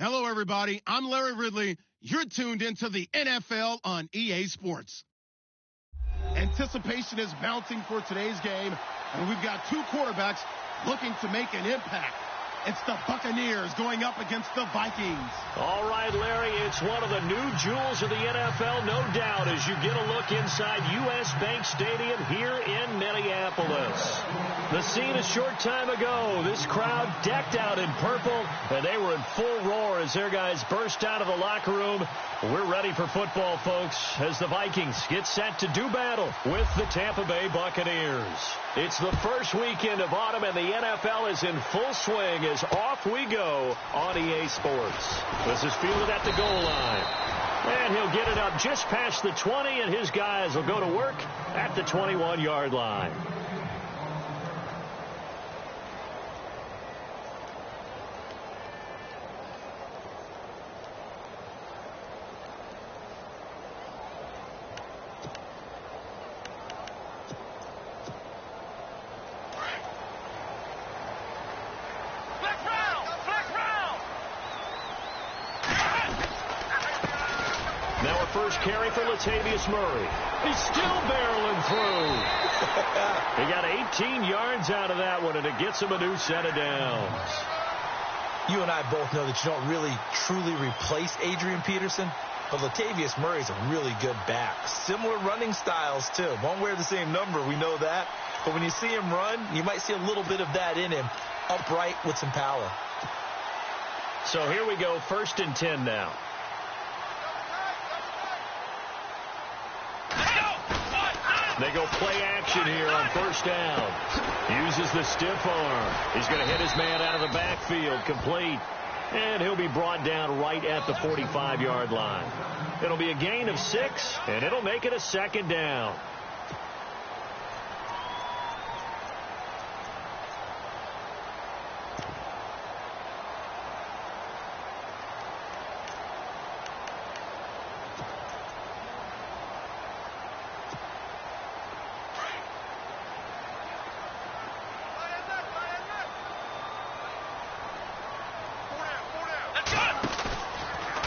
Hello, everybody. I'm Larry Ridley. You're tuned into the NFL on EA Sports. Anticipation is mounting for today's game, and we've got two quarterbacks looking to make an impact. It's the Buccaneers going up against the Vikings. All right, Larry, it's one of the new jewels of the NFL, no doubt, as you get a look inside U.S. Bank Stadium here in Minneapolis. The scene a short time ago, this crowd decked out in purple, and they were in full roar as their guys burst out of the locker room. We're ready for football, folks, as the Vikings get set to do battle with the Tampa Bay Buccaneers. It's the first weekend of autumn, and the NFL is in full swing as off we go on EA Sports. This is fielded at the goal line. And he'll get it up just past the 20, and his guys will go to work at the 21-yard line. First carry for Latavius Murray. He's still barreling through. He got 18 yards out of that one, and it gets him a new set of downs. You and I both know that you don't really truly replace Adrian Peterson, but Latavius Murray's a really good back. Similar running styles, too. Won't wear the same number, we know that. But when you see him run, you might see a little bit of that in him, upright with some power. So here we go, 1st and 10 now. They go play action here on 1st down. Uses the stiff arm. He's going to hit his man out of the backfield, complete. And he'll be brought down right at the 45-yard line. It'll be a gain of 6, and it'll make it a 2nd down.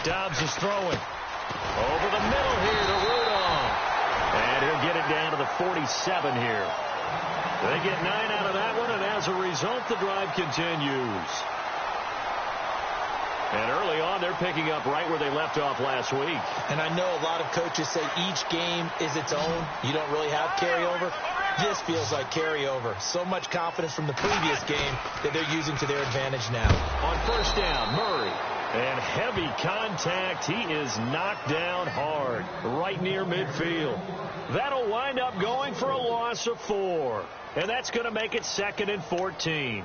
Dobbs is throwing. Over the middle here to Rudolph. And he'll get it down to the 47 here. They get 9 out of that one, and as a result, the drive continues. And early on, they're picking up right where they left off last week. And I know a lot of coaches say each game is its own. You don't really have carryover. This feels like carryover. So much confidence from the previous game that they're using to their advantage now. On 1st down, Murray. And heavy contact. He is knocked down hard right near midfield. That'll wind up going for a loss of 4. And that's going to make it 2nd and 14.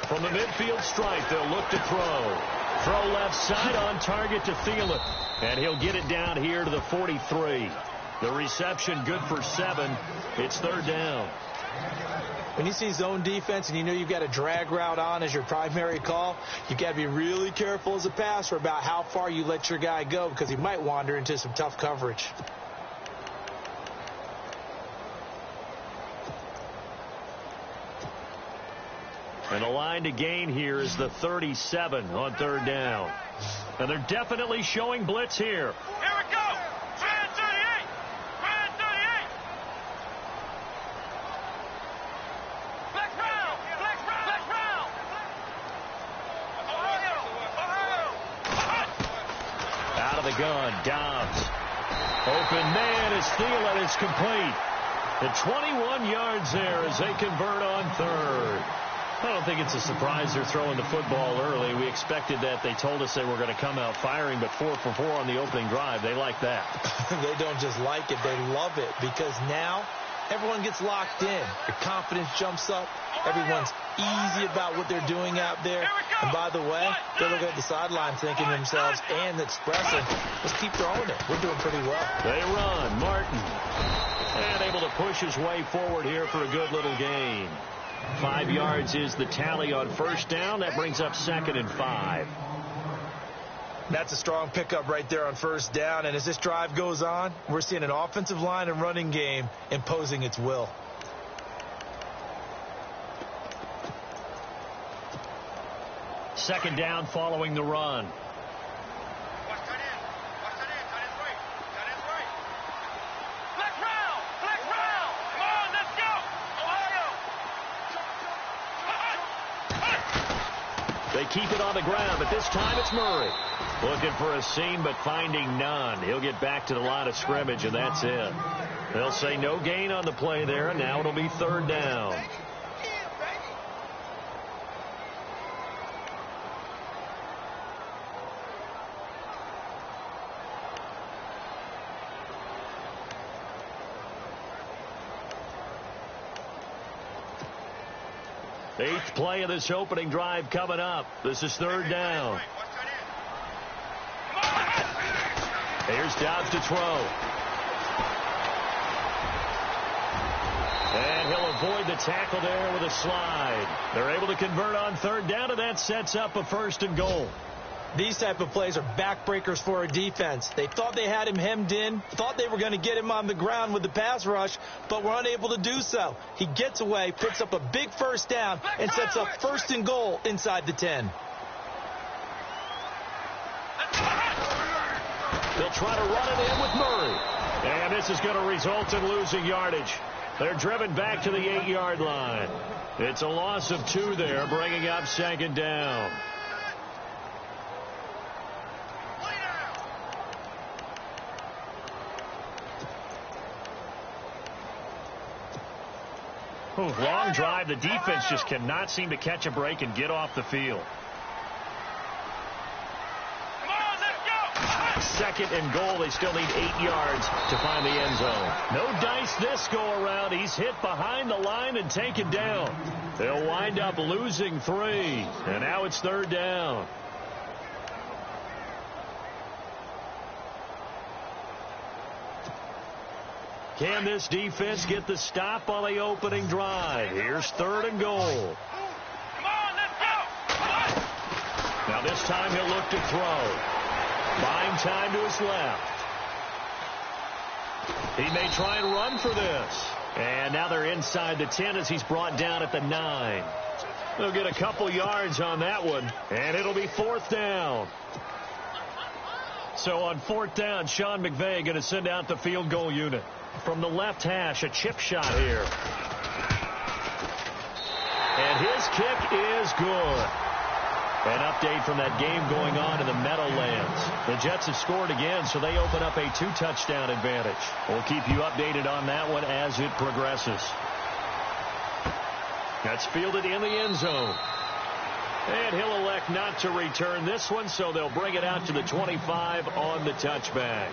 From the midfield stripe, they'll look to throw. Throw left side on target to Thielen. And he'll get it down here to the 43. The reception good for 7. It's 3rd down. When you see zone defense and you know you've got a drag route on as your primary call, you've got to be really careful as a passer about how far you let your guy go because he might wander into some tough coverage. And the line to gain here is the 37 on 3rd down. And they're definitely showing blitz here. Here we go. Try 38. Try 38. Black round. Black round. Black round. Out of the gun, Dobbs. Open man is Thielen. It's complete. The 21 yards there as they convert on 3rd. I don't think it's a surprise they're throwing the football early. We expected that. They told us they were going to come out firing, but 4 for 4 on the opening drive. They like that. They don't just like it. They love it because now everyone gets locked in. Your confidence jumps up. Everyone's easy about what they're doing out there. And by the way, they're looking at the sideline thinking to themselves and expressing, let's keep throwing it. We're doing pretty well. They run. Martin. And able to push his way forward here for a good little gain. 5 yards is the tally on first down. That brings up 2nd and 5. That's a strong pickup right there on first down. And as this drive goes on, we're seeing an offensive line and running game imposing its will. Second down following the run. They keep it on the ground, but this time it's Murray. Looking for a seam, but finding none. He'll get back to the line of scrimmage, and that's it. They'll say no gain on the play there, and now it'll be 3rd down. Eighth play of this opening drive coming up. This is 3rd down. Here's Dobbs to throw. And he'll avoid the tackle there with a slide. They're able to convert on 3rd down, and that sets up a 1st and goal. These type of plays are backbreakers for a defense. They thought they had him hemmed in, thought they were going to get him on the ground with the pass rush, but were unable to do so. He gets away, picks up a big 1st down, and sets up 1st and goal inside the 10. They'll try to run it in with Murray. And this is going to result in losing yardage. They're driven back to the 8-yard line. It's a loss of 2 there, bringing up 2nd down. Long drive. The defense just cannot seem to catch a break and get off the field. 2nd and goal. They still need 8 yards to find the end zone. No dice this go around. He's hit behind the line and taken down. They'll wind up losing 3. And now it's 3rd down. Can this defense get the stop on the opening drive? Here's 3rd and goal. Now this time he'll look to throw. Buying time to his left. He may try and run for this. And now they're inside the 10 as he's brought down at the 9. They'll get a couple yards on that one, and it'll be 4th down. So on 4th down, Sean McVay going to send out the field goal unit. From the left hash, a chip shot here. And his kick is good. An update from that game going on in the Meadowlands. The Jets have scored again, so they open up a 2-touchdown advantage. We'll keep you updated on that one as it progresses. That's fielded in the end zone. And he'll elect not to return this one, so they'll bring it out to the 25 on the touchback.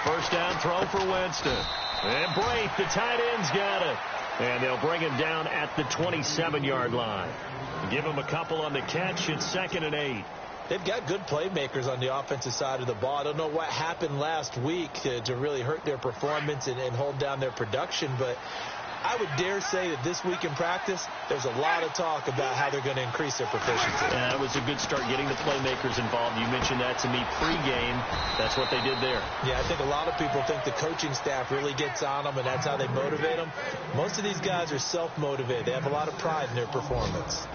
First down throw for Winston. And Brate, the tight end's got it. And they'll bring him down at the 27-yard line. Give him a couple on the catch. It's 2nd and 8. They've got good playmakers on the offensive side of the ball. I don't know what happened last week to really hurt their performance and hold down their production, but I would dare say that this week in practice, there's a lot of talk about how they're going to increase their proficiency. Yeah, it was a good start getting the playmakers involved. You mentioned that to me pregame. That's what they did there. Yeah, I think a lot of people think the coaching staff really gets on them, and that's how they motivate them. Most of these guys are self-motivated. They have a lot of pride in their performance.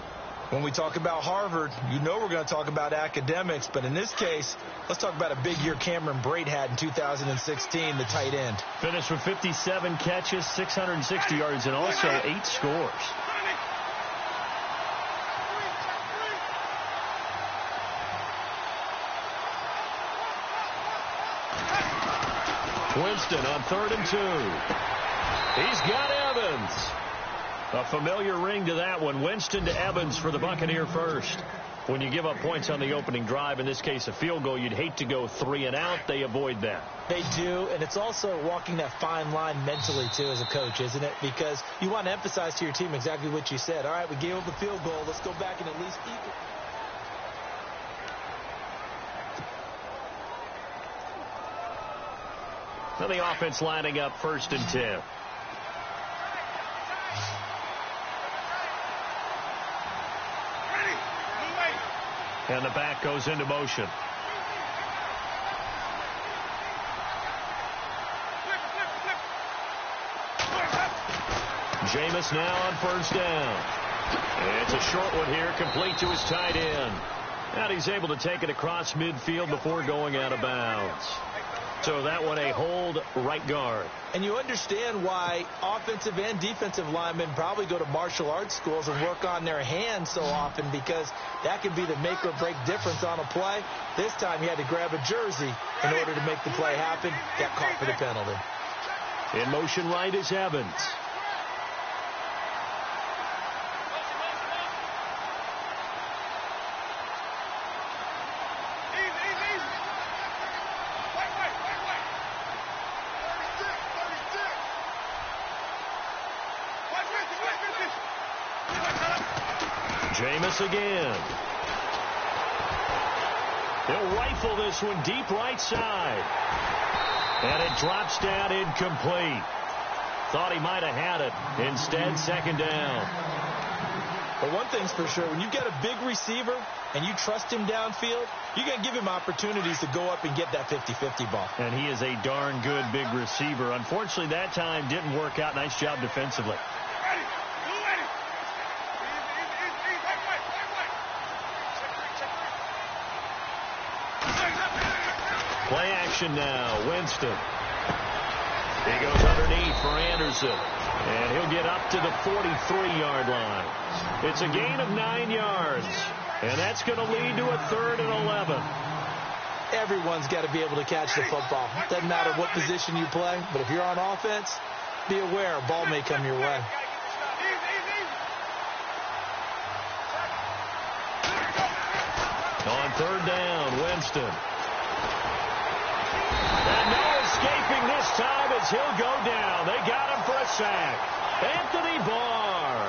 When we talk about Harvard, you know we're going to talk about academics, but in this case, let's talk about a big year Cameron Brate had in 2016, the tight end. Finished with 57 catches, 660 yards, and also 8 scores. Winston on 3rd and 2. He's got Evans. A familiar ring to that one. Winston to Evans for the Buccaneer first. When you give up points on the opening drive, in this case a field goal, you'd hate to go 3 and out. They avoid that. They do, and it's also walking that fine line mentally, too, as a coach, isn't it? Because you want to emphasize to your team exactly what you said. All right, we gave up a field goal. Let's go back and at least equal. Well, the offense lining up 1st and 10. And the back goes into motion. Jameis now on 1st down. It's a short one here, complete to his tight end. And he's able to take it across midfield before going out of bounds. So that one a hold right guard. And you understand why offensive and defensive linemen probably go to martial arts schools and work on their hands so often, because that can be the make or break difference on a play. This time he had to grab a jersey in order to make the play happen. Got caught for the penalty. In motion right is Evans. Jameis again. He'll rifle this one deep right side. And it drops down incomplete. Thought he might have had it. Instead, 2nd down. But one thing's for sure, when you've got a big receiver and you trust him downfield, you're going to give him opportunities to go up and get that 50-50 ball. And he is a darn good big receiver. Unfortunately, that time didn't work out. Nice job defensively. Play action now. Winston. He goes underneath for Anderson. And he'll get up to the 43-yard line. It's a gain of 9 yards. And that's going to lead to a 3rd and 11. Everyone's got to be able to catch the football. Doesn't matter what position you play, but if you're on offense, be aware a ball may come your way. On 3rd down, Winston. And no escaping this time as he'll go down. They got him for a sack. Anthony Barr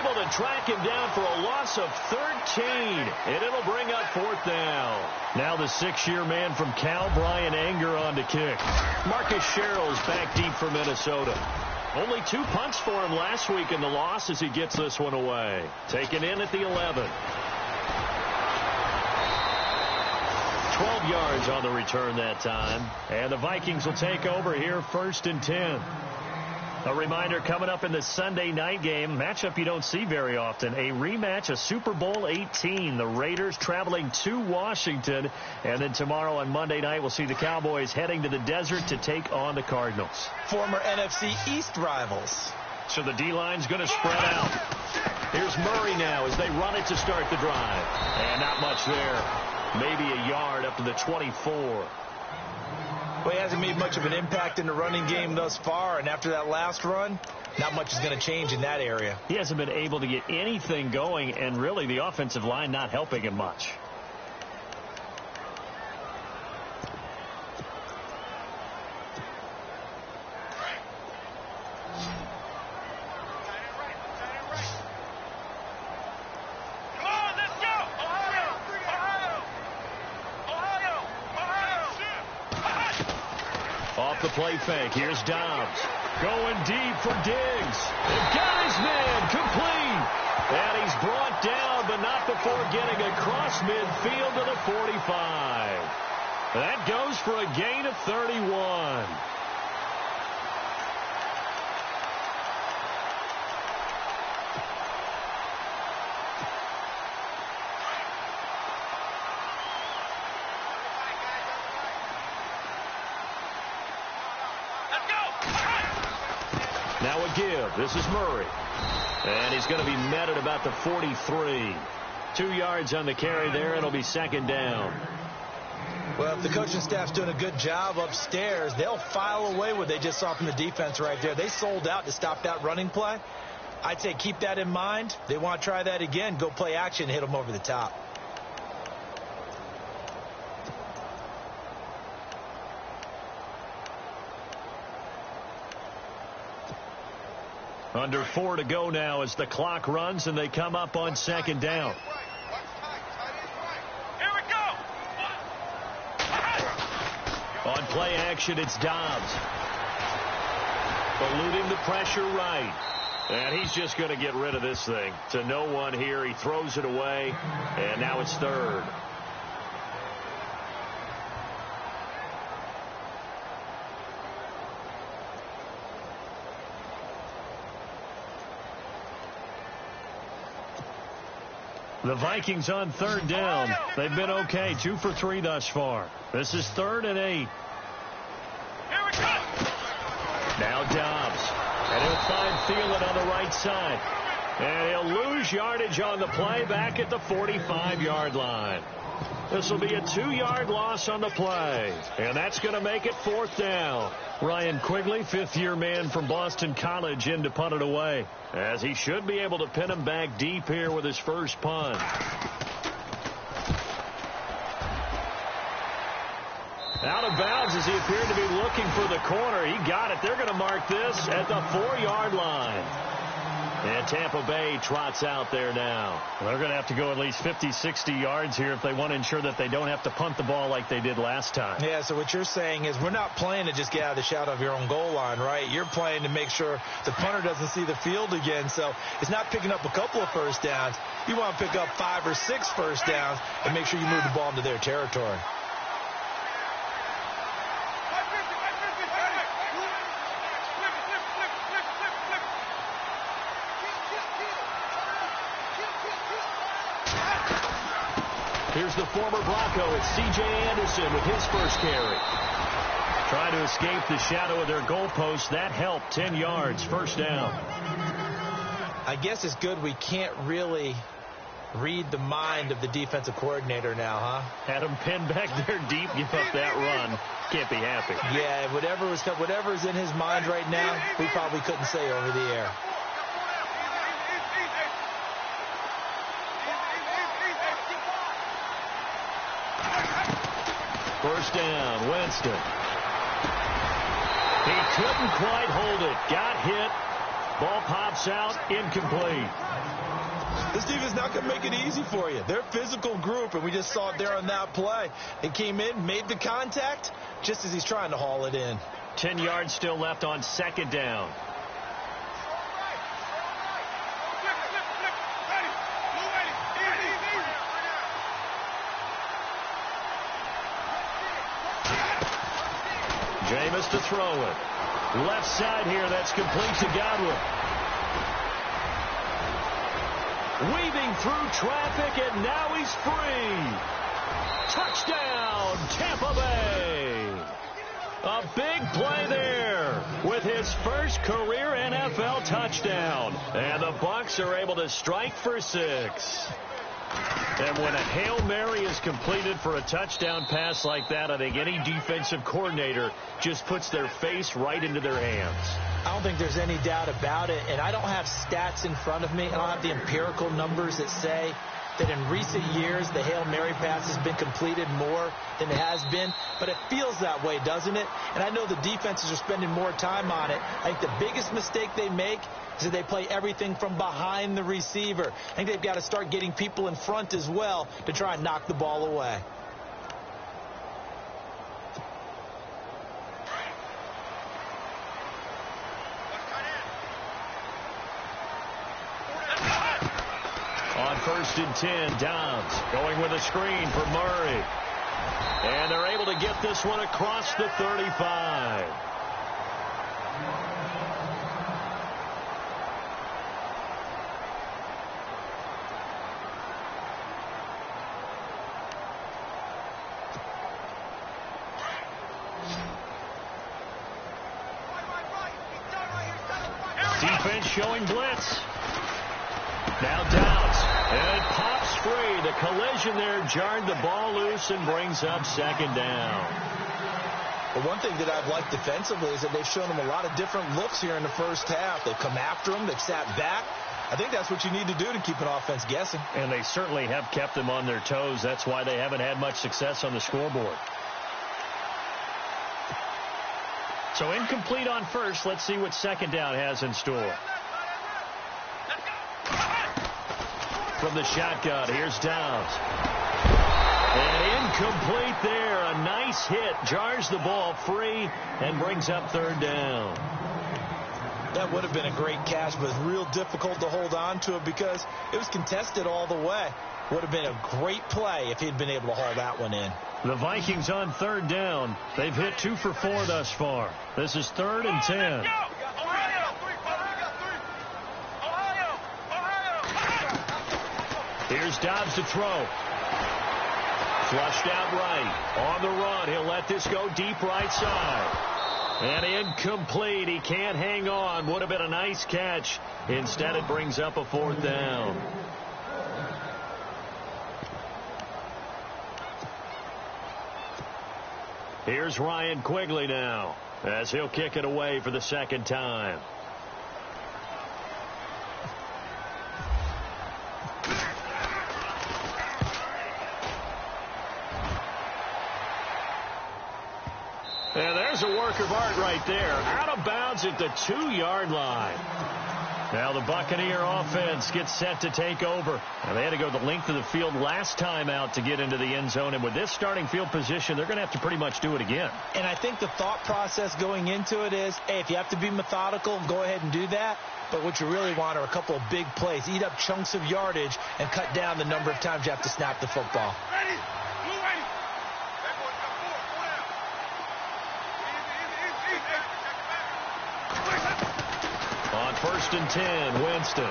able to track him down for a loss of 13. And it'll bring up 4th down. Now the 6-year man from Cal, Brian Anger, on to kick. Marcus Sherrill's back deep for Minnesota. Only 2 punts for him last week in the loss as he gets this one away. Taken in at the 11. 12 yards on the return that time. And the Vikings will take over here 1st and 10. A reminder coming up in the Sunday night game, matchup you don't see very often, a rematch of Super Bowl 18. The Raiders traveling to Washington. And then tomorrow on Monday night, we'll see the Cowboys heading to the desert to take on the Cardinals. Former NFC East rivals. So the D-line's going to spread out. Here's Murray now as they run it to start the drive. And not much there. Maybe a yard up to the 24. Well, he hasn't made much of an impact in the running game thus far, and after that last run, not much is going to change in that area. He hasn't been able to get anything going, and really the offensive line not helping him much. Off the play fake. Here's Dobbs. Going deep for Diggs. They've got his man complete. And he's brought down, but not before getting across midfield to the 45. That goes for a gain of 31. Now a give. This is Murray. And he's going to be met at about the 43. 2 yards on the carry there. It'll be 2nd down. Well, if the coaching staff's doing a good job upstairs, they'll file away what they just saw from the defense right there. They sold out to stop that running play. I'd say keep that in mind. They want to try that again. Go play action and hit them over the top. Under 4 to go now as the clock runs and they come up on second down. Here we go. On play action, it's Dobbs. Eluding the pressure right. And he's just going to get rid of this thing. To no one here. He throws it away. And now it's third. The Vikings on third down. They've been okay. 2 for 3 thus far. This is 3rd and 8. Here we go. Now Dobbs. And he'll find Thielen on the right side. And he'll lose yardage on the play back at the 45-yard line. This will be a 2-yard loss on the play. And that's going to make it 4th down. Ryan Quigley, 5th-year man from Boston College, in to punt it away, as he should be able to pin him back deep here with his first punt. Out of bounds as he appeared to be looking for the corner. He got it. They're going to mark this at the 4-yard line. And Tampa Bay trots out there now. They're going to have to go at least 50, 60 yards here if they want to ensure that they don't have to punt the ball like they did last time. Yeah, so what you're saying is we're not playing to just get out of the shadow of your own goal line, right? You're playing to make sure the punter doesn't see the field again. So it's not picking up a couple of first downs. You want to pick up 5 or 6 first downs and make sure you move the ball into their territory. Here's the former Bronco. It's C.J. Anderson with his first carry. Trying to escape the shadow of their goalpost. That helped. 10 yards. First down. I guess it's good we can't really read the mind of the defensive coordinator now, huh? Had him pinned back there deep. Give up that run. Can't be happy. Yeah, whatever's in his mind right now, we probably couldn't say over the air. First down, Winston. He couldn't quite hold it. Got hit. Ball pops out, incomplete. This defense is not going to make it easy for you. They're a physical group, and we just saw it there on that play. They came in, made the contact, just as he's trying to haul it in. 10 yards still left on second down. Jameis to throw it. Left side here, that's complete to Godwin. Weaving through traffic, and now he's free. Touchdown, Tampa Bay. A big play there with his first career NFL touchdown. And the Bucs are able to strike for 6. And when a Hail Mary is completed for a touchdown pass like that, I think any defensive coordinator just puts their face right into their hands. I don't think there's any doubt about it, and I don't have stats in front of me. I don't have the empirical numbers that say that in recent years the Hail Mary pass has been completed more than it has been, but it feels that way, doesn't it? And I know the defenses are spending more time on it. I think the biggest mistake they make is that they play everything from behind the receiver. I think they've got to start getting people in front as well to try and knock the ball away. On 1st and 10, Dobbs going with a screen for Murray. And they're able to get this one across the 35. Defense showing blitz. Now Downs And it pops free. The collision there jarred the ball loose and brings up second down. But one thing that I've liked defensively is that they've shown them a lot of different looks here in the first half. They've come after them. They've sat back. I think that's what you need to do to keep an offense guessing. And they certainly have kept them on their toes. That's why they haven't had much success on the scoreboard. So incomplete on first. Let's see what second down has in store. From the shotgun, here's Dobbs. And incomplete there. A nice hit. Jars the ball free and brings up third down. That would have been a great catch, but it's real difficult to hold on to it because it was contested all the way. Would have been a great play if he'd been able to haul that one in. The Vikings on third down. They've hit 2 for 4 thus far. This is 3rd and 10. Here's Dobbs to throw. Flushed out right. On the run. He'll let this go deep right side. And incomplete. He can't hang on. Would have been a nice catch. Instead, it brings up a 4th down. Here's Ryan Quigley now as he'll kick it away for the second time. And there's a work of art right there. Out of bounds at the 2-yard line. Now the Buccaneer offense gets set to take over. Now they had to go the length of the field last time out to get into the end zone. And with this starting field position, they're going to have to pretty much do it again. And I think the thought process going into it is, hey, if you have to be methodical, go ahead and do that. But what you really want are a couple of big plays. Eat up chunks of yardage and cut down the number of times you have to snap the football. On 1st and 10, Winston.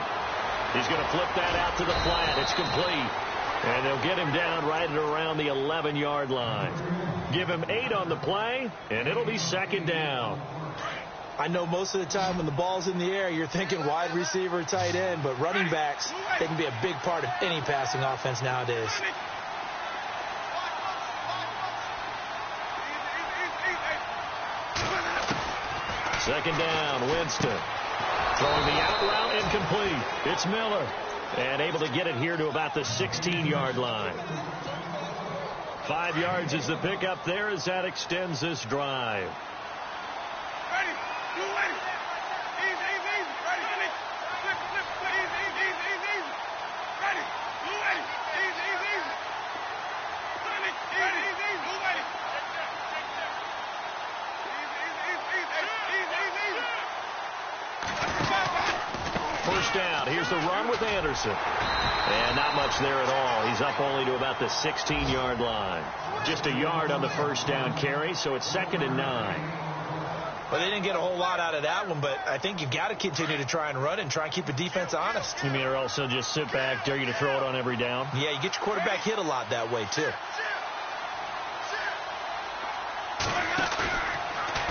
He's going to flip that out to the flat. It's complete. And they'll get him down right at around the 11-yard line. Give him 8 on the play, and it'll be second down. I know most of the time when the ball's in the air, you're thinking wide receiver, tight end, but running backs, they can be a big part of any passing offense nowadays. Second down, Winston. Throwing the out route, incomplete. It's Miller. And able to get it here to about the 16-yard line. 5 yards is the pickup there as that extends this drive. First down. Here's the run with Anderson. And not much there at all. He's up only to about the 16-yard line. Just a yard on the first down carry, so it's 2nd and 9. Well, they didn't get a whole lot out of that one, but I think you've got to continue to try and run and try and keep the defense honest. You mean or also just sit back, dare you to throw it on every down? Yeah, you get your quarterback hit a lot that way, too.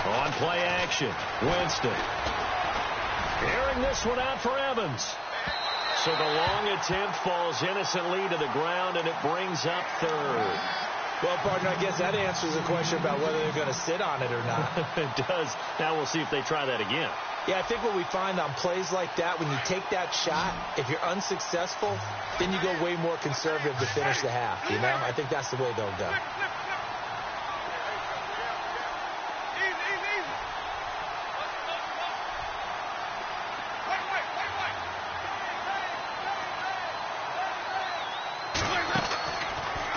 On play action, Winston. Airing this one out for Evans. So the long attempt falls innocently to the ground, and it brings up 3rd. Well, partner, I guess that answers the question about whether they're going to sit on it or not. It does. Now we'll see if they try that again. Yeah, I think what we find on plays like that, when you take that shot, if you're unsuccessful, then you go way more conservative to finish the half, you know? I think that's the way they'll go.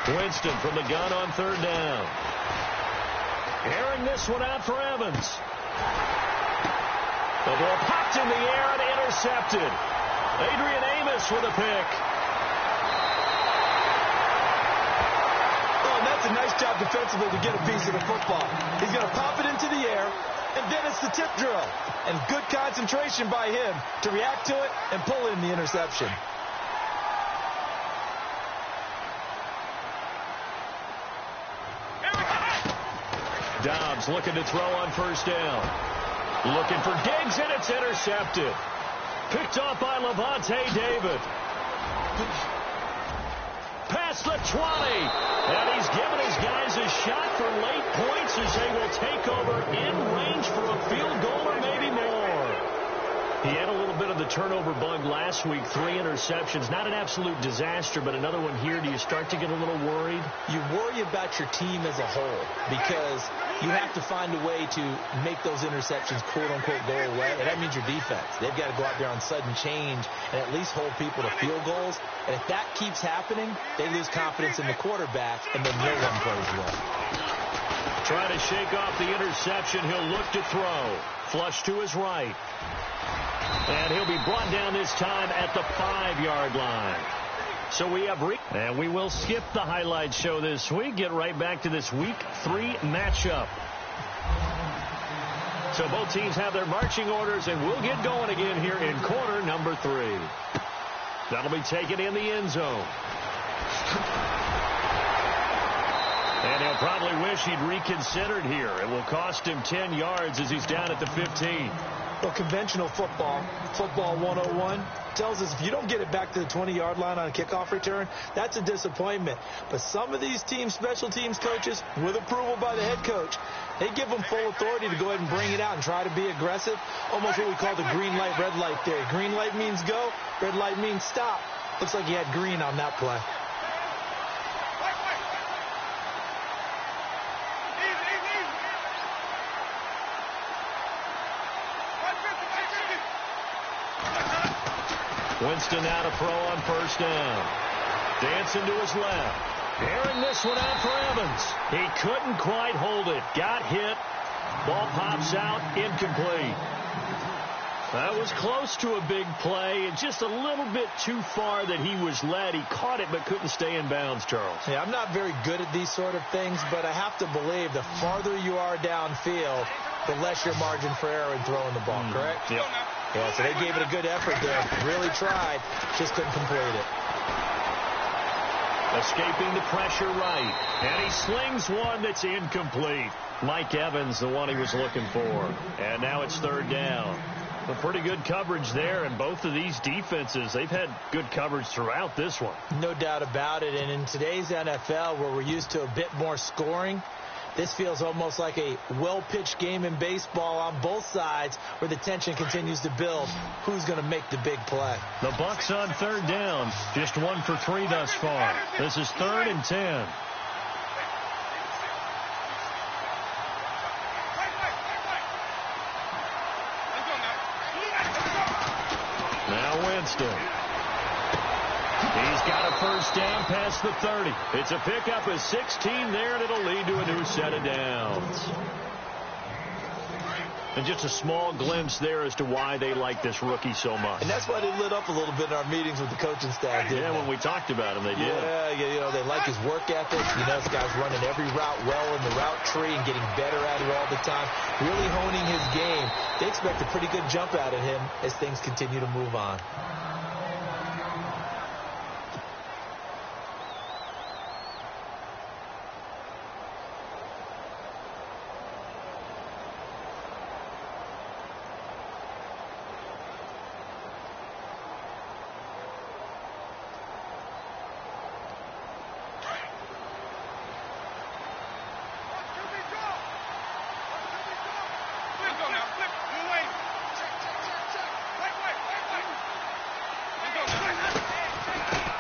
Winston from the gun on 3rd down. Airing this one out for Evans. The ball popped in the air and intercepted. Adrian Amos with a pick. Oh, and that's a nice job defensively to get a piece of the football. He's going to pop it into the air, and then it's the tip drill. And good concentration by him to react to it and pull in the interception. Dobbs looking to throw on 1st down. Looking for Diggs, and it's intercepted. Picked off by Levante David. across the 20. And he's given his guys a shot for late points as they will take over in range for a field goal or maybe more. He had a little bit of the turnover bug last week, 3 interceptions. Not an absolute disaster, but another one here. Do you start to get a little worried? You worry about your team as a whole because you have to find a way to make those interceptions, quote-unquote, go away, and that means your defense. They've got to go out there on sudden change and at least hold people to field goals. And if that keeps happening, they lose confidence in the quarterback, and then no one plays well. Trying to shake off the interception. He'll look to throw. Flush to his right. And he'll be brought down this time at the 5-yard line. So we have and we will skip the highlight show this week. Get right back to this Week 3 matchup. So both teams have their marching orders, and we'll get going again here in quarter number 3. That'll be taken in the end zone. And he'll probably wish he'd reconsidered here. It will cost him 10 yards as he's down at the 15. Well, conventional football 101, tells us if you don't get it back to the 20-yard line on a kickoff return, that's a disappointment. But some of these teams, special teams coaches, with approval by the head coach, they give them full authority to go ahead and bring it out and try to be aggressive, almost what we call the green light, red light theory. Green light means go, red light means stop. Looks like he had green on that play. Winston now to throw on first down. Dancing to his left. Airing this one out for Evans. He couldn't quite hold it. Got hit. Ball pops out. Incomplete. That was close to a big play. And just a little bit too far that he was led. He caught it but couldn't stay in bounds, Charles. Yeah, I'm not very good at these sort of things, but I have to believe the farther you are downfield, the less your margin for error in throwing the ball, correct? Yep. Yeah, so they gave it a good effort there. Really tried. Just couldn't complete it. Escaping the pressure right. And he slings one that's incomplete. Mike Evans, the one he was looking for. And now it's third down. Well, pretty good coverage there. And both of these defenses, they've had good coverage throughout this one. No doubt about it. And in today's NFL, where we're used to a bit more scoring, this feels almost like a well-pitched game in baseball on both sides where the tension continues to build. Who's going to make the big play? The Bucs on third down. Just 1 for 3 thus far. This is 3rd and 10. Now Winston. He's got a first down past the 30. It's a pickup of 16 there, and it'll lead to a new set of downs. And just a small glimpse there as to why they like this rookie so much. And that's why they lit up a little bit in our meetings with the coaching staff, didn't they? When we talked about him, they did. Yeah, you know, they like his work ethic. You know, this guy's running every route well in the route tree and getting better at it all the time, really honing his game. They expect a pretty good jump out of him as things continue to move on.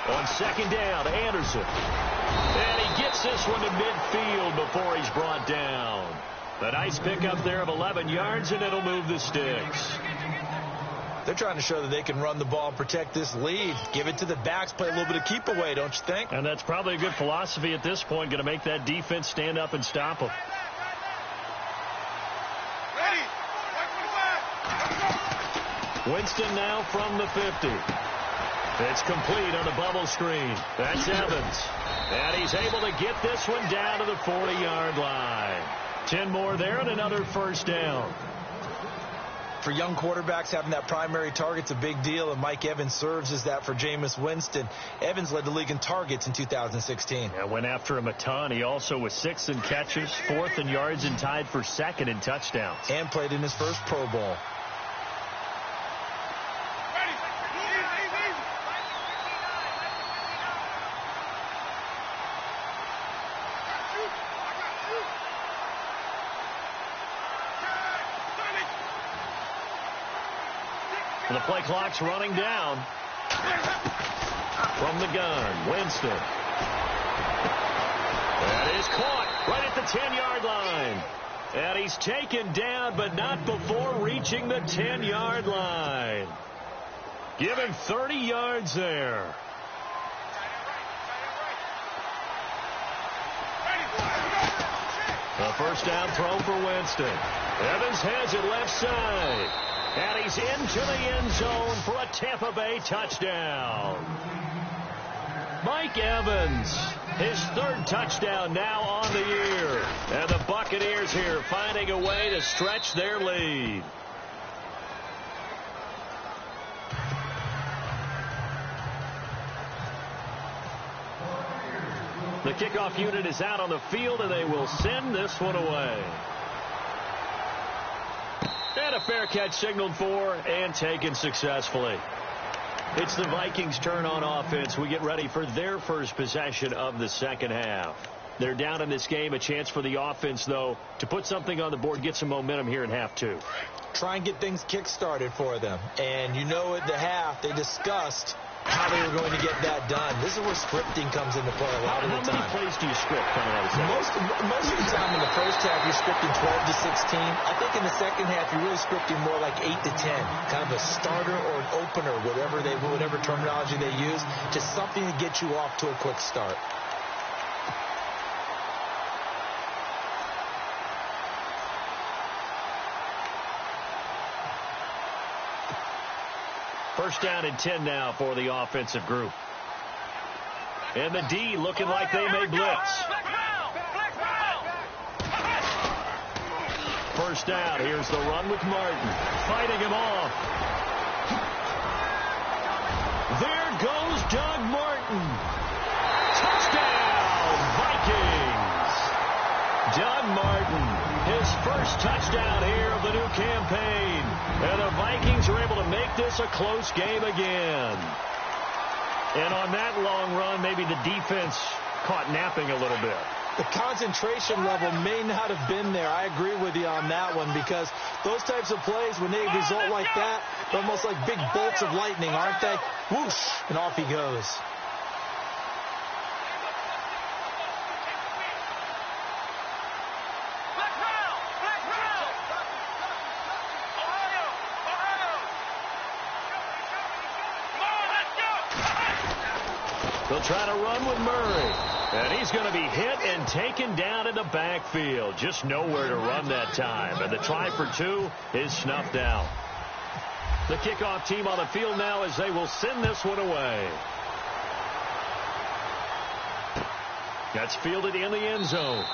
On second down, Anderson. And he gets this one to midfield before he's brought down. A nice pickup there of 11 yards, and it'll move the sticks. They're trying to show that they can run the ball and protect this lead. Give it to the backs, play a little bit of keep away, don't you think? And that's probably a good philosophy at this point, going to make that defense stand up and stop them. Winston now from the 50. It's complete on a bubble screen. That's Evans. And he's able to get this one down to the 40-yard line. 10 more there and another first down. For young quarterbacks, having that primary target's a big deal, and Mike Evans serves as that for Jameis Winston. Evans led the league in targets in 2016. And went after him a ton. He also was 6th in catches, 4th in yards, and tied for 2nd in touchdowns. And played in his first Pro Bowl. The play clock's running down. From the gun, Winston. That is caught right at the 10-yard line. And he's taken down, but not before reaching the 10-yard line. Give him 30 yards there. A first down throw for Winston. Evans has it left side. And he's into the end zone for a Tampa Bay touchdown. Mike Evans, his third touchdown now on the year. And the Buccaneers here finding a way to stretch their lead. The kickoff unit is out on the field, and they will send this one away. And a fair catch signaled for and taken successfully. It's the Vikings' turn on offense. We get ready for their first possession of the second half. They're down in this game. A chance for the offense, though, to put something on the board, get some momentum here in half two. Try and get things kick-started for them. And you know at the half, they discussed how they were going to get that done. This is where scripting comes into play a lot of the time. How many plays do you script coming out of the Most of the time in the first half, you're scripting 12 to 16. I think in the second half, you're really scripting more like 8 to 10. Kind of a starter or an opener, whatever terminology they use. Just something to get you off to a quick start. First down and 10 now for the offensive group. And the D looking like they may blitz. First down. Here's the run with Martin. Fighting him off. There goes Doug Martin. Touchdown, Vikings. Doug Martin, his first touchdown here of the new campaign. And the Vikings are able to make this a close game again. And on that long run, maybe the defense caught napping a little bit. The concentration level may not have been there. I agree with you on that one, because those types of plays, when they result like that, they're almost like big bolts of lightning, aren't they? Whoosh, and off he goes. They'll try to run with Murray. And he's going to be hit and taken down in the backfield. Just nowhere to run that time. And the try for two is snuffed out. The kickoff team on the field now as they will send this one away. That's fielded in the end zone.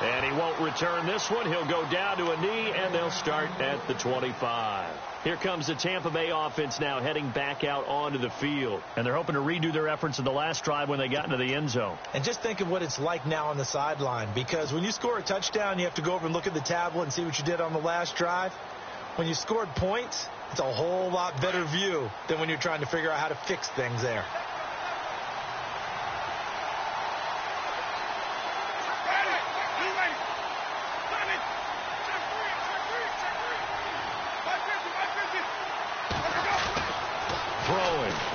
And he won't return this one. He'll go down to a knee, and they'll start at the 25. Here comes the Tampa Bay offense now heading back out onto the field. And they're hoping to redo their efforts in the last drive when they got into the end zone. And just think of what it's like now on the sideline, because when you score a touchdown, you have to go over and look at the tablet and see what you did on the last drive. When you scored points, it's a whole lot better view than when you're trying to figure out how to fix things there.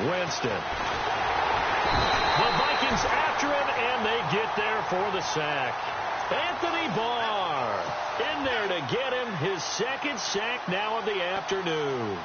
Winston. The Vikings after him, and they get there for the sack. Anthony Barr in there to get him his second sack now of the afternoon.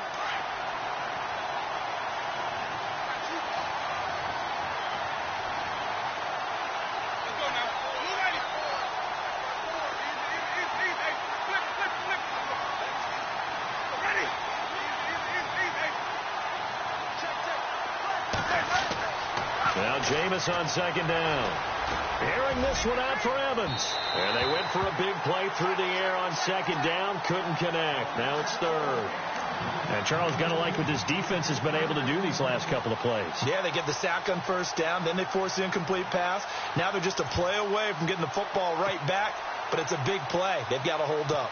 Now Jameis on second down. Airing this one out for Evans. And they went for a big play through the air on second down. Couldn't connect. Now it's third. And Charles, got to like what this defense has been able to do these last couple of plays. Yeah, they get the sack on first down. Then they force the incomplete pass. Now they're just a play away from getting the football right back. But it's a big play. They've got to hold up.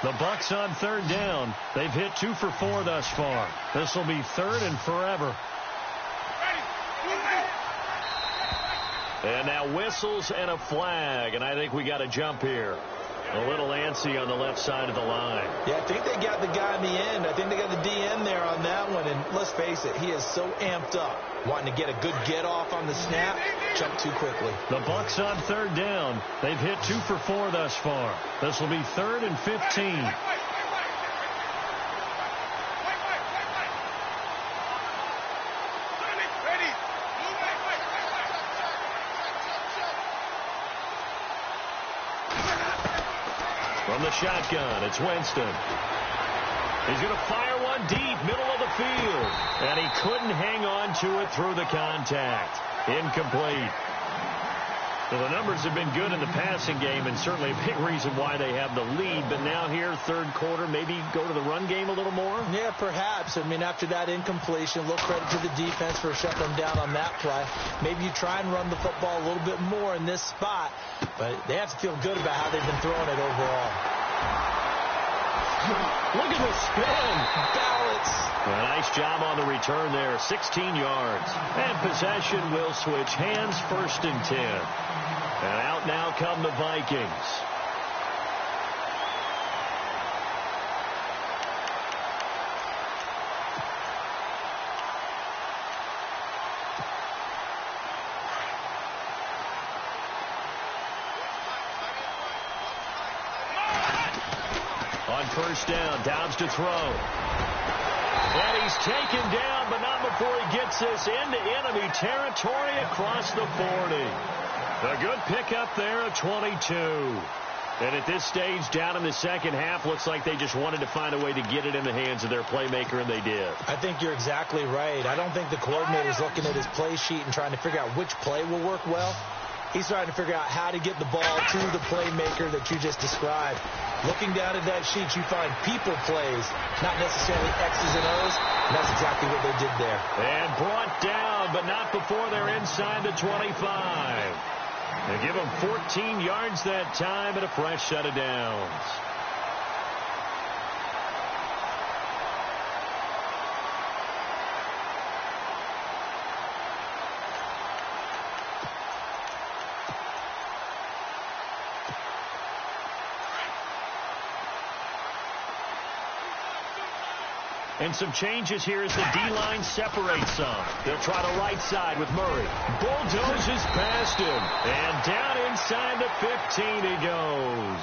The Bucs on third down. They've hit 2 for 4 thus far. This will be third and forever. And now whistles and a flag, and I think we got to jump here. A little antsy on the left side of the line. Yeah, I think they got the guy in the end. I think they got the DN there on that one. And let's face it, he is so amped up, wanting to get a good get-off on the snap, jump too quickly. The Bucs on third down. They've hit 2 for 4 thus far. This will be 3rd and 15. From the shotgun, it's Winston. He's going to fire one deep, middle of the field. And he couldn't hang on to it through the contact. Incomplete. So the numbers have been good in the passing game, and certainly a big reason why they have the lead. But now here, third quarter, maybe go to the run game a little more? Yeah, perhaps. I mean, after that incompletion, a little credit to the defense for shutting them down on that play. Maybe you try and run the football a little bit more in this spot. But they have to feel good about how they've been throwing it overall. Look at the spin. Balance. A nice job on the return there. 16 yards. And possession will switch hands, 1st and 10. And out now come the Vikings. On first down, Dobbs to throw. And he's taken down, but not before he gets this into enemy territory across the 40. A good pickup there at 22. And at this stage, down in the second half, looks like they just wanted to find a way to get it in the hands of their playmaker, and they did. I think you're exactly right. I don't think the coordinator's looking at his play sheet and trying to figure out which play will work well. He's trying to figure out how to get the ball to the playmaker that you just described. Looking down at that sheet, you find people plays, not necessarily X's and O's, and that's exactly what they did there. And brought down, but not before they're inside the 25. They give them 14 yards that time and a fresh set of downs. And some changes here as the D-line separates some. They'll try the right side with Murray. Bulldozes past him. And down inside the 15 he goes.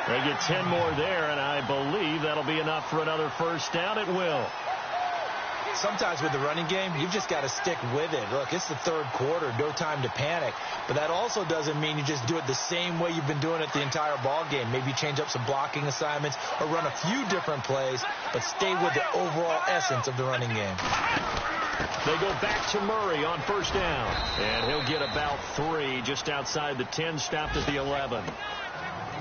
They get 10 more there, and I believe that'll be enough for another first down. It will. Sometimes with the running game, you've just got to stick with it. Look, it's the third quarter, no time to panic. But that also doesn't mean you just do it the same way you've been doing it the entire ball game. Maybe change up some blocking assignments or run a few different plays, but stay with the overall essence of the running game. They go back to Murray on first down. And he'll get about 3 just outside the 10, stopped at the 11.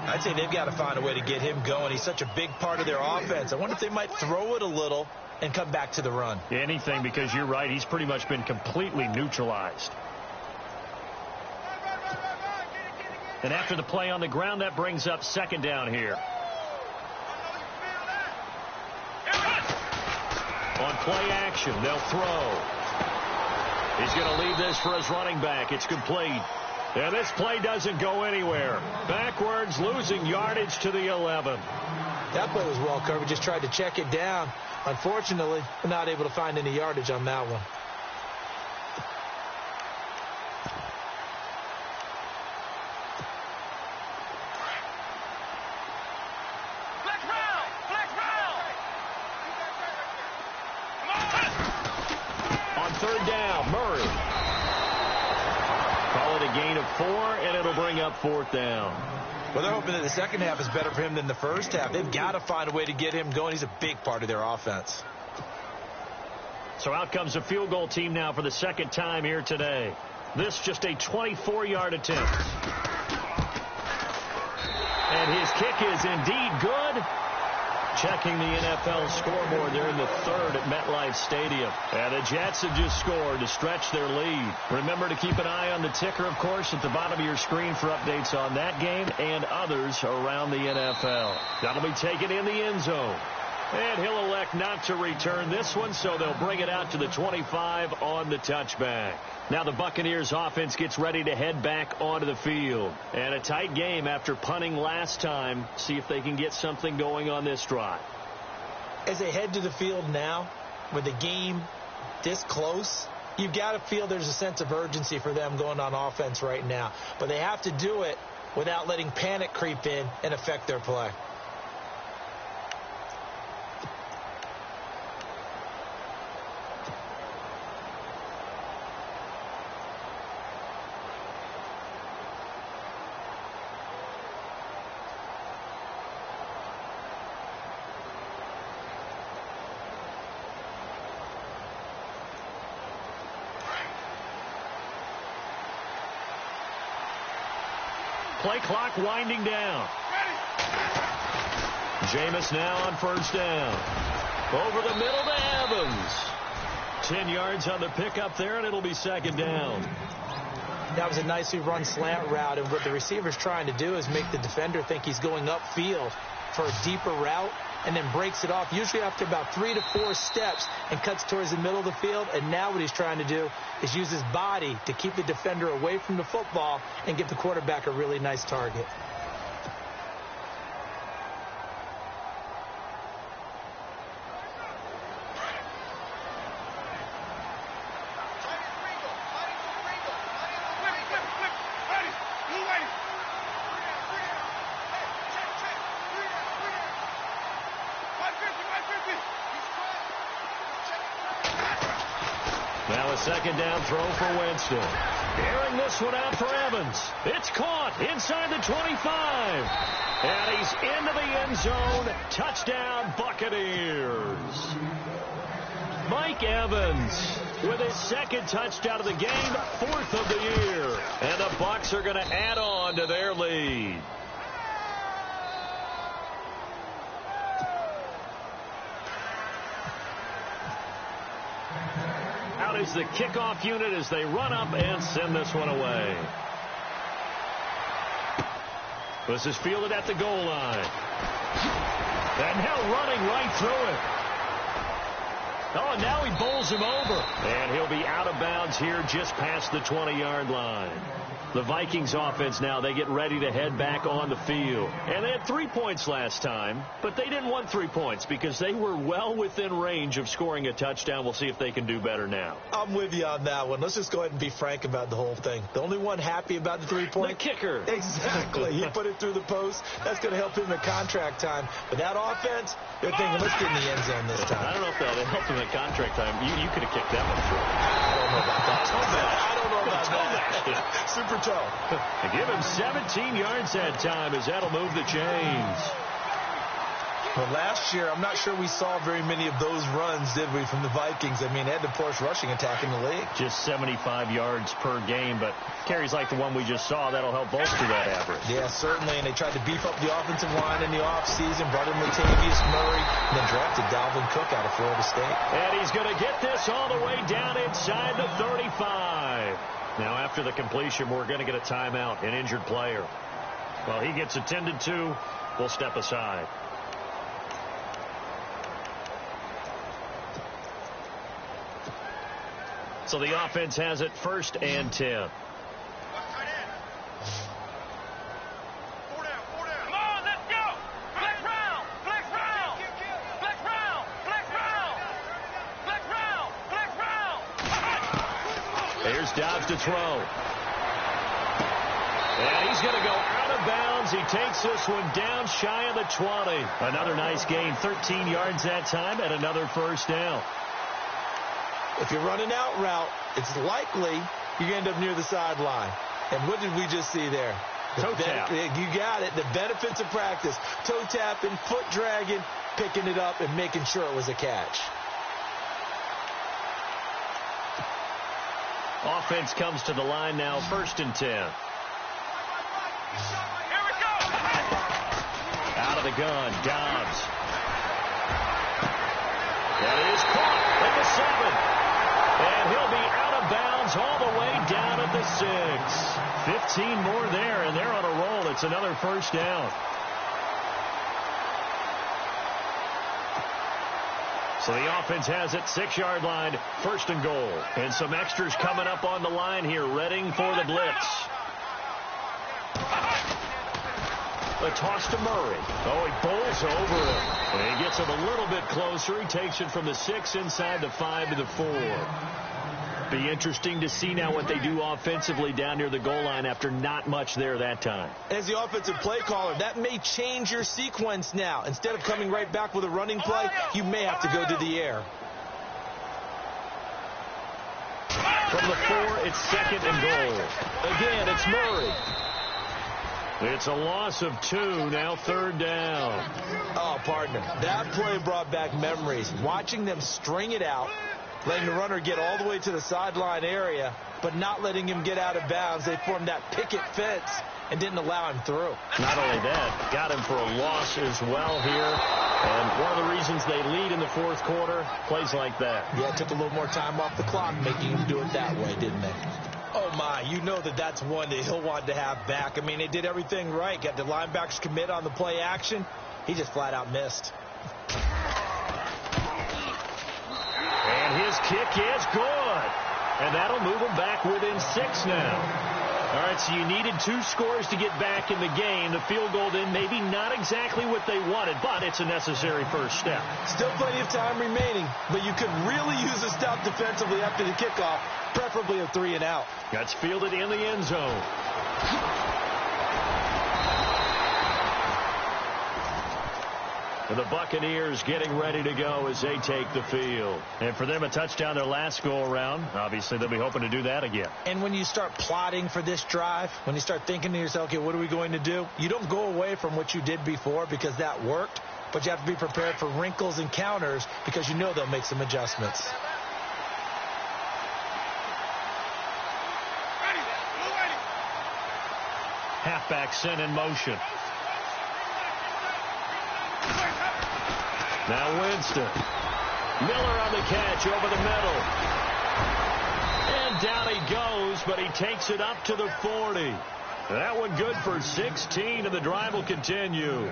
I'd say they've got to find a way to get him going. He's such a big part of their offense. I wonder if they might throw it a little and come back to the run. Anything, because you're right. He's pretty much been completely neutralized. And after the play on the ground, that brings up second down here. On play action, they'll throw. He's going to leave this for his running back. It's complete. And this play doesn't go anywhere. Backwards, losing yardage to the 11. That play was well covered. Just tried to check it down. Unfortunately, not able to find any yardage on that one. On third down, Murray. Call it a gain of 4, and it'll bring up fourth down. Well, they're hoping that the second half is better for him than the first half. They've got to find a way to get him going. He's a big part of their offense. So out comes a field goal team now for the second time here today. This just a 24-yard attempt. And his kick is indeed good. Checking the NFL scoreboard, they're in the third at MetLife Stadium. And the Jets have just scored to stretch their lead. Remember to keep an eye on the ticker, of course, at the bottom of your screen for updates on that game and others around the NFL. That'll be taken in the end zone. And he'll elect not to return this one, so they'll bring it out to the 25 on the touchback. Now the Buccaneers offense gets ready to head back onto the field. And a tight game after punting last time. See if they can get something going on this drive. As they head to the field now, with the game this close, you've got to feel there's a sense of urgency for them going on offense right now. But they have to do it without letting panic creep in and affect their play. Play clock winding down. Jameis now on first down. Over the middle to Evans. 10 yards on the pickup there, and it'll be second down. That was a nicely run slant route, and what the receiver's trying to do is make the defender think he's going upfield for a deeper route, and then breaks it off, usually after about 3 to 4 steps, and cuts towards the middle of the field. And now what he's trying to do is use his body to keep the defender away from the football and give the quarterback a really nice target. Now a second down throw for Winston. Airing this one out for Evans. It's caught inside the 25. And he's into the end zone. Touchdown, Buccaneers. Mike Evans with his second touchdown of the game, 4th of the year. And the Bucs are going to add on to their lead. Out is the kickoff unit as they run up and send this one away. This is fielded at the goal line. And now running right through it. Oh, now he bowls him over. And he'll be out of bounds here just past the 20-yard line. The Vikings offense now, they get ready to head back on the field. And they had 3 points last time, but they didn't want 3 points because they were well within range of scoring a touchdown. We'll see if they can do better now. I'm with you on that one. Let's just go ahead and be frank about the whole thing. The only one happy about the 3-point? The kicker. Exactly. He put it through the post. That's going to help him in contract time. But that offense, they're thinking, let's get in the end zone this time. I don't know if that helped him at contract time. You could have kicked that one through. I don't know about that. I don't know about that. Super toe. They give him 17 yards that time as that'll move the chains. Well, last year, I'm not sure we saw very many of those runs, did we, from the Vikings? I mean, they had the poorest rushing attack in the league. Just 75 yards per game, but carries like the one we just saw, that'll help bolster that average. Yeah, certainly, and they tried to beef up the offensive line in the offseason, brought in Latavius Murray, and then drafted Dalvin Cook out of Florida State. And he's going to get this all the way down inside the 35. Now, after the completion, we're going to get a timeout, an injured player. Well, he gets attended to. We'll step aside. So the offense has it 1st and 10. Here's Dobbs to throw. And he's going to go out of bounds. He takes this one down shy of the 20. Another nice gain, 13 yards that time, and another first down. If you're running out route, it's likely you're going to end up near the sideline. And what did we just see there? Toe tap. You got it. The benefits of practice. Toe tapping, foot dragging, picking it up, and making sure it was a catch. Offense comes to the line now, 1st and 10. Here we go. Out of the gun, Dobbs. That is caught at the 7. And he'll be out of bounds all the way down at the 6. 15 more there, and they're on a roll. It's another first down. So the offense has it, 6-yard line, 1st and goal. And some extras coming up on the line here, readying for the blitz. The toss to Murray. Oh, he bowls over it. And he gets him a little bit closer. He takes it from the 6 inside the 5 to the 4. Be interesting to see now what they do offensively down near the goal line after not much there that time. As the offensive play caller, that may change your sequence now. Instead of coming right back with a running play, you may have to go to the air. From the 4, it's 2nd and goal. Again, it's Murray. It's a loss of 2, now 3rd down. Oh, partner, that play brought back memories. Watching them string it out, letting the runner get all the way to the sideline area, but not letting him get out of bounds. They formed that picket fence and didn't allow him through. Not only that, got him for a loss as well here. And one of the reasons they lead in the 4th quarter, plays like that. Yeah, it took a little more time off the clock, making him do it that way, didn't they? Oh, my, you know that's one that he'll want to have back. I mean, they did everything right. Got the linebackers commit on the play action. He just flat out missed. And his kick is good. And that'll move him back within 6 now. All right, so you needed 2 scores to get back in the game. The field goal then maybe not exactly what they wanted, but it's a necessary first step. Still plenty of time remaining, but you could really use a stop defensively after the kickoff, preferably a 3 and out. That's fielded in the end zone. And the Buccaneers getting ready to go as they take the field. And for them, a touchdown their last go-around. Obviously, they'll be hoping to do that again. And when you start plotting for this drive, when you start thinking to yourself, okay, what are we going to do? You don't go away from what you did before because that worked, but you have to be prepared for wrinkles and counters because you know they'll make some adjustments. Halfback sent in motion. Now Winston. Miller on the catch over the middle. And down he goes, but he takes it up to the 40. That one good for 16, and the drive will continue.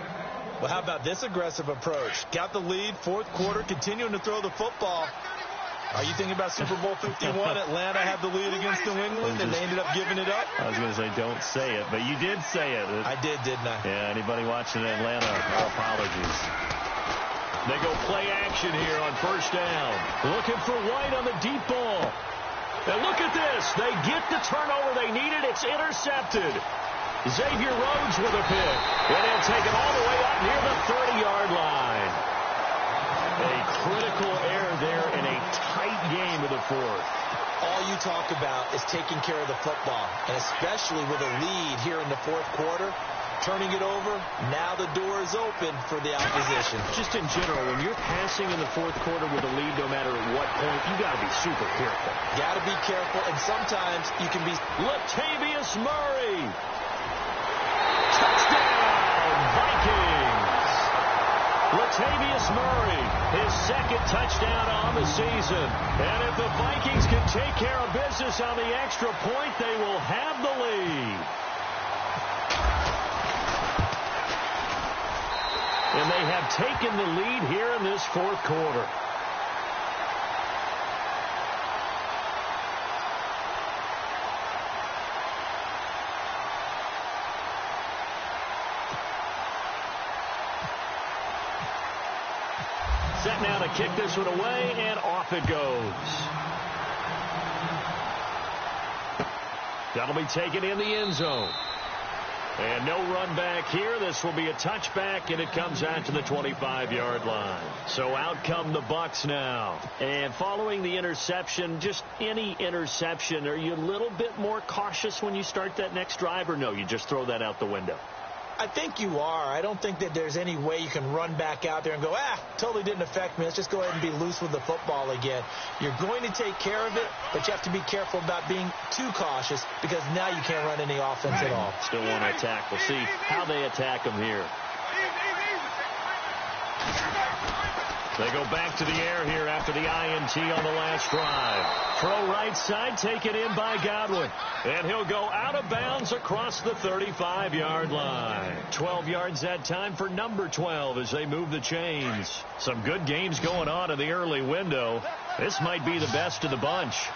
Well, how about this aggressive approach? Got the lead, 4th quarter, continuing to throw the football. Are you thinking about Super Bowl 51? Atlanta had the lead against New England, and they ended up giving it up? I was going to say, don't say it, but you did say it. I did, didn't I? Yeah, anybody watching Atlanta, our apologies. They go play action here on 1st down. Looking for White on the deep ball. And look at this. They get the turnover they needed. It's intercepted. Xavier Rhodes with a pick. And he'll take it all the way up near the 30-yard line. A critical error there in a tight game of the 4th. All you talk about is taking care of the football, and especially with a lead here in the 4th quarter, turning it over, now the door is open for the opposition. Just in general, when you're passing in the 4th quarter with a lead, no matter at what point, you got to be super careful. Got to be careful, and sometimes you can be... Latavius Murray. Touchdown, Vikings. Latavius Murray, his 2nd touchdown on the season. And if the Vikings can take care of business on the extra point, they will have the lead. And they have taken the lead here in this 4th quarter. Set now to kick this one away, and off it goes. That'll be taken in the end zone. And no run back here. This will be a touchback, and it comes out to the 25-yard line. So out come the Bucs now. And following the interception, just any interception, are you a little bit more cautious when you start that next drive, or no, you just throw that out the window? I think you are. I don't think that there's any way you can run back out there and go, totally didn't affect me. Let's just go ahead and be loose with the football again. You're going to take care of it, but you have to be careful about being too cautious because now you can't run any offense at all. Still want to attack. We'll see how they attack them here. They go back to the air here after the INT on the last drive. Throw right side, taken in by Godwin. And he'll go out of bounds across the 35-yard line. 12 yards that time for number 12 as they move the chains. Some good games going on in the early window. This might be the best of the bunch.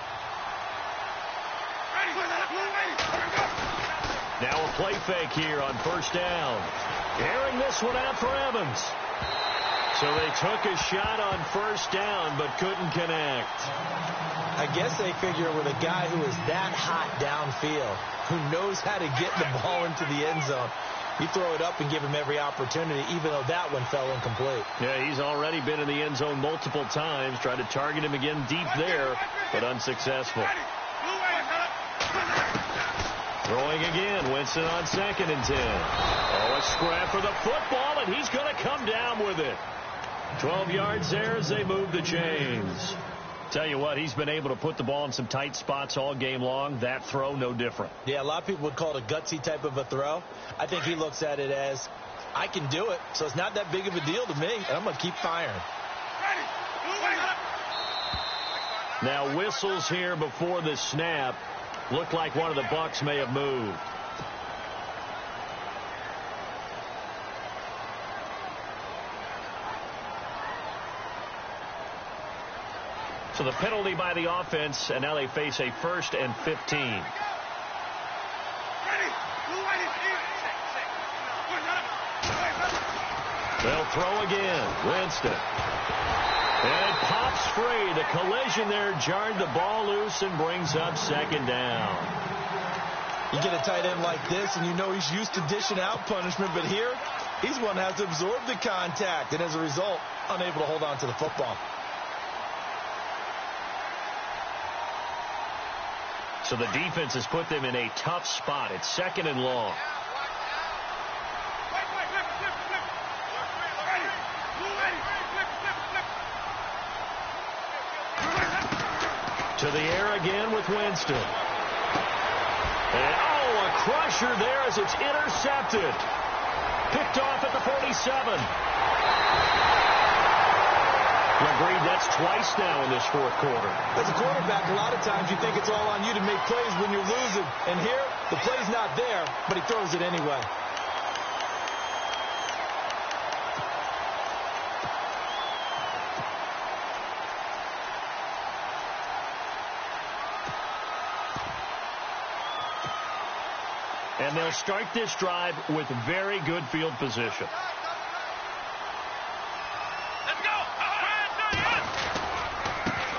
Now a play fake here on first down. Airing this one out for Evans. So they took a shot on first down but couldn't connect. I guess they figure with a guy who is that hot downfield, who knows how to get the ball into the end zone, you throw it up and give him every opportunity, even though that one fell incomplete. Yeah, he's already been in the end zone multiple times. Tried to target him again deep there, but unsuccessful. Throwing again, Winston on 2nd and 10. Oh, a scrap for the football, and he's going to come down with it. 12 yards there as they move the chains. Tell you what, he's been able to put the ball in some tight spots all game long. That throw, no different. Yeah, a lot of people would call it a gutsy type of a throw. I think he looks at it as, I can do it, so it's not that big of a deal to me, and I'm going to keep firing. Now whistles here before the snap. Looked like one of the Bucks may have moved. So the penalty by the offense, and now they face a 1st and 15. They'll throw again. Winston. And it pops free. The collision there jarred the ball loose and brings up 2nd down. You get a tight end like this, and you know he's used to dishing out punishment, but here, he's one that has to absorb the contact, and as a result, unable to hold on to the football. So the defense has put them in a tough spot. It's 2nd and long. To the air again with Winston. And, oh, a crusher there as it's intercepted. Picked off at the 47. Agreed, that's twice now in this 4th quarter. As a quarterback, a lot of times you think it's all on you to make plays when you're losing. And here, the play's not there, but he throws it anyway. And they'll start this drive with very good field position. Let's go!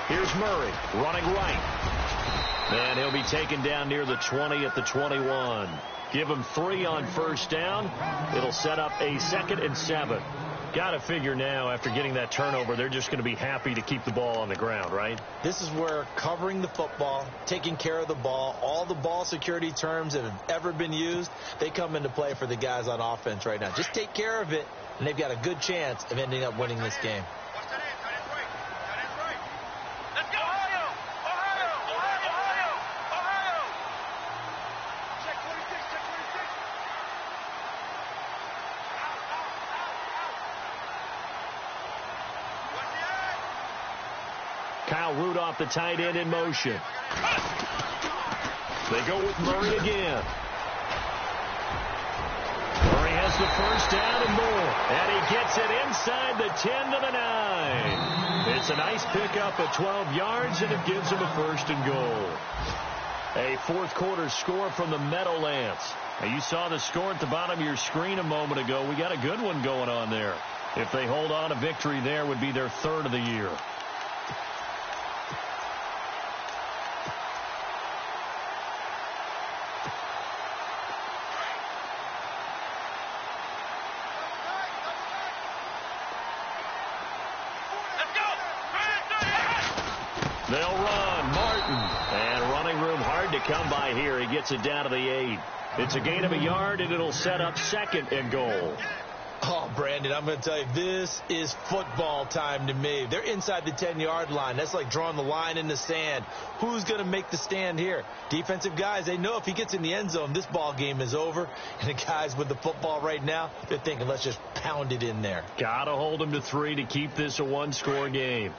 Here's Murray running right. And he'll be taken down near the 20 at the 21. Give him 3 on first down. It'll set up a 2nd and 7. Got to figure now, after getting that turnover, they're just going to be happy to keep the ball on the ground, right? This is where covering the football, taking care of the ball, all the ball security terms that have ever been used, they come into play for the guys on offense right now. Just take care of it, and they've got a good chance of ending up winning this game. Let's go! Ohio! Ohio! Ohio! Ohio! Check 46, check 46. Kyle Rudolph, the tight end, in motion. They go with Murray again. Murray has the first down and more. And he gets it inside the 10 to the 9. It's a nice pickup at 12 yards, and it gives him a 1st and goal. A 4th quarter score from the Meadowlands. Now, you saw the score at the bottom of your screen a moment ago. We got a good one going on there. If they hold on, a victory there would be their 3rd of the year. They'll run. Martin. And running room hard to come by here. He gets it down to the 8. It's a gain of a yard, and it'll set up 2nd and goal. Oh, Brandon, I'm going to tell you, this is football time to me. They're inside the 10-yard line. That's like drawing the line in the sand. Who's going to make the stand here? Defensive guys, they know if he gets in the end zone, this ball game is over. And the guys with the football right now, they're thinking, let's just pound it in there. Got to hold them to 3 to keep this a one-score game.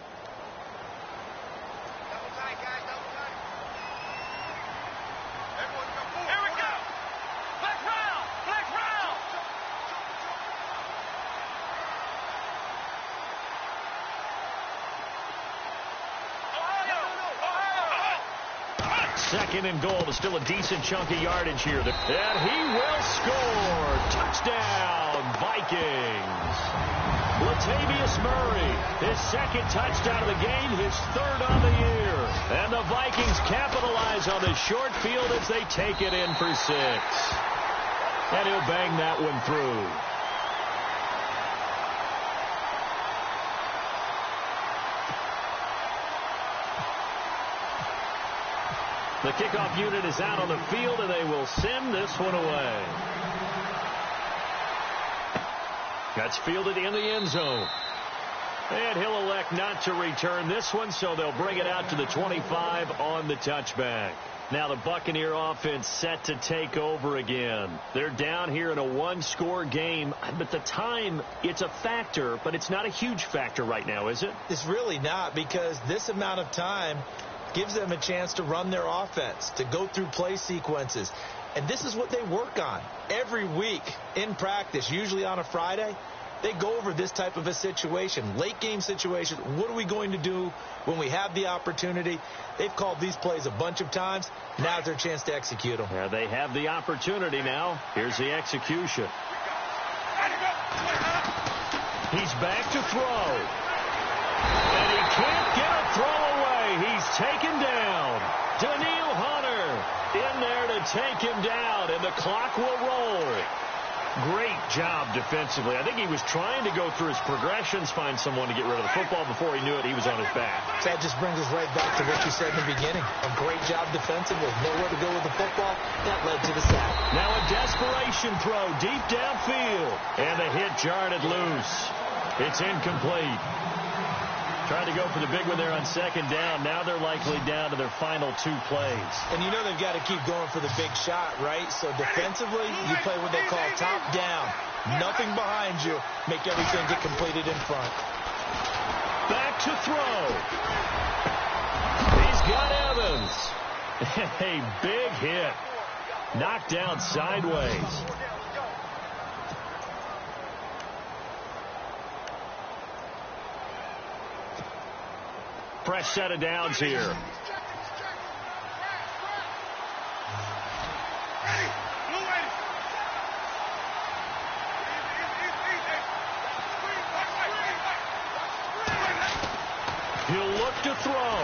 Second and goal is still a decent chunk of yardage here. And he will score. Touchdown, Vikings. Latavius Murray, his second touchdown of the game, his third on the year. And the Vikings capitalize on the short field as they take it in for 6. And he'll bang that one through. The kickoff unit is out on the field, and they will send this one away. That's fielded in the end zone. And he'll elect not to return this one, so they'll bring it out to the 25 on the touchback. Now the Buccaneer offense set to take over again. They're down here in a one-score game. But the time, it's a factor, but it's not a huge factor right now, is it? It's really not, because this amount of time gives them a chance to run their offense, to go through play sequences. And this is what they work on every week in practice, usually on a Friday. They go over this type of a situation, late game situation. What are we going to do when we have the opportunity? They've called these plays a bunch of times. Now's their chance to execute them. Yeah, they have the opportunity now. Here's the execution. He's back to throw. And he can't get a throw away. He's taken down. Daniil Hunter in there to take him down, and the clock will roll. Great job defensively. I think he was trying to go through his progressions, find someone to get rid of the football. Before he knew it, he was on his back. So that just brings us right back to what you said in the beginning. A great job defensively. Nowhere to go with the football. That led to the sack. Now a desperation throw deep downfield. And the hit jarred it loose. It's incomplete. Trying to go for the big one there on second down. Now they're likely down to their final 2 plays. And you know they've got to keep going for the big shot, right? So defensively, you play what they call top down. Nothing behind you. Make everything get completed in front. Back to throw. He's got Evans. A big hit. Knocked down sideways. Fresh set of downs here. He'll look to throw.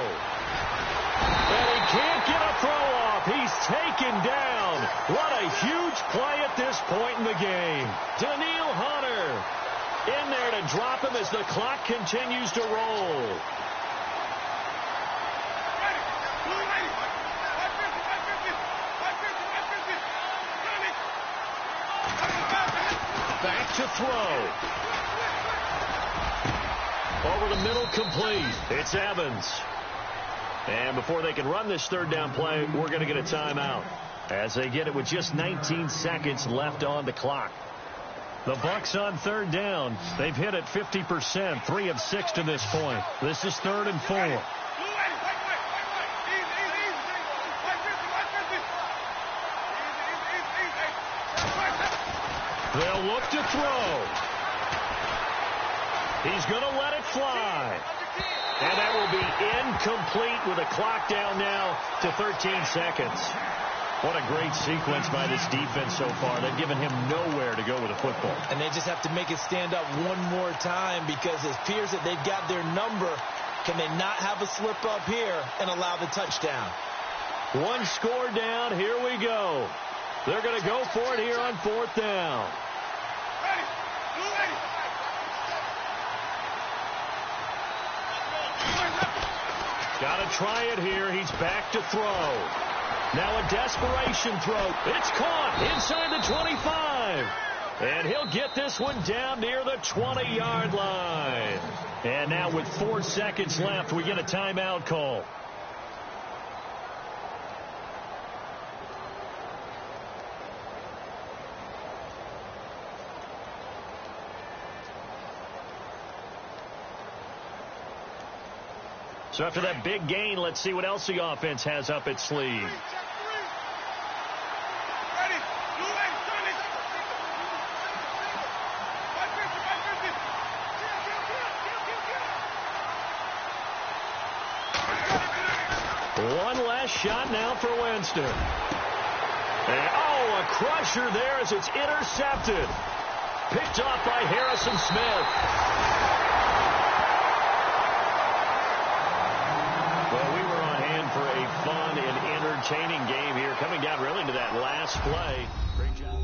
And he can't get a throw off. He's taken down. What a huge play at this point in the game. Daniil Hunter in there to drop him as the clock continues to roll. Back to throw. Over the middle, complete. It's Evans. And before they can run this third down play, we're going to get a timeout as they get it with just 19 seconds left on the clock. The Bucs on third down. They've hit it 50%, 3 of 6 to this point. This is 3rd and 4. They'll look to throw. He's going to let it fly. And that will be incomplete with a clock down now to 13 seconds. What a great sequence by this defense so far. They've given him nowhere to go with the football. And they just have to make it stand up one more time, because it appears that they've got their number. Can they not have a slip up here and allow the touchdown? 1 score down. Here we go. They're going to go for it here on 4th down. Got to try it here. He's back to throw. Now a desperation throw. It's caught inside the 25. And he'll get this one down near the 20-yard line. And now with 4 seconds left, we get a timeout call. So after that big gain, let's see what else the offense has up its sleeve. One last shot now for Winston. And, oh, a crusher there as it's intercepted. Picked off by Harrison Smith. Well, we were on hand for a fun and entertaining game here, coming down really to that last play. Great job.